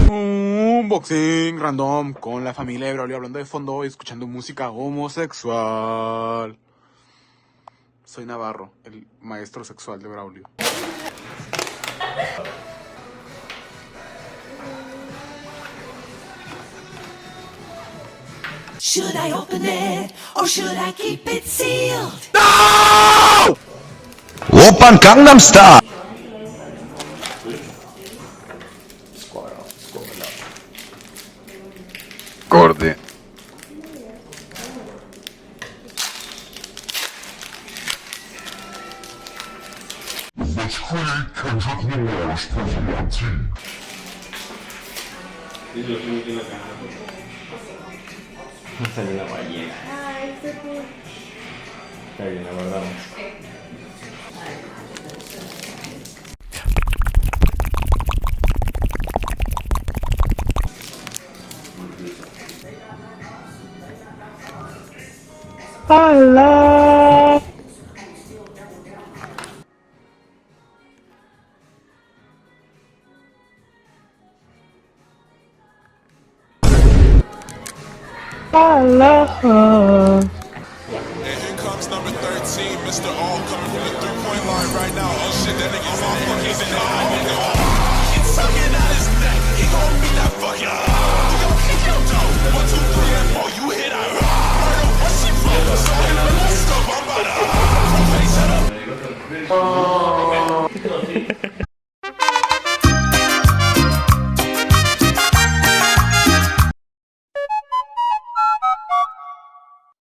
Un boxing random con la familia de Braulio hablando de fondo y escuchando música homosexual. Soy Navarro, el maestro sexual de Braulio. Should I open it or should I keep it sealed? No! Open Gangnam Style. Gordy. Let's create Kendrick Lamar's personality. Salió una ballena. Está bien, la guardamos. ¡Hala! And here comes number 13, Mr. All coming from the three-point line right now. Oh shit, that nigga's motherfucking It's sucking out his neck. He gon' beat that fucking We gon' kick your toe. 1, 2, 3, and 4. You hit her. Murder, where she from? So in the list of I'm about to. Shut up.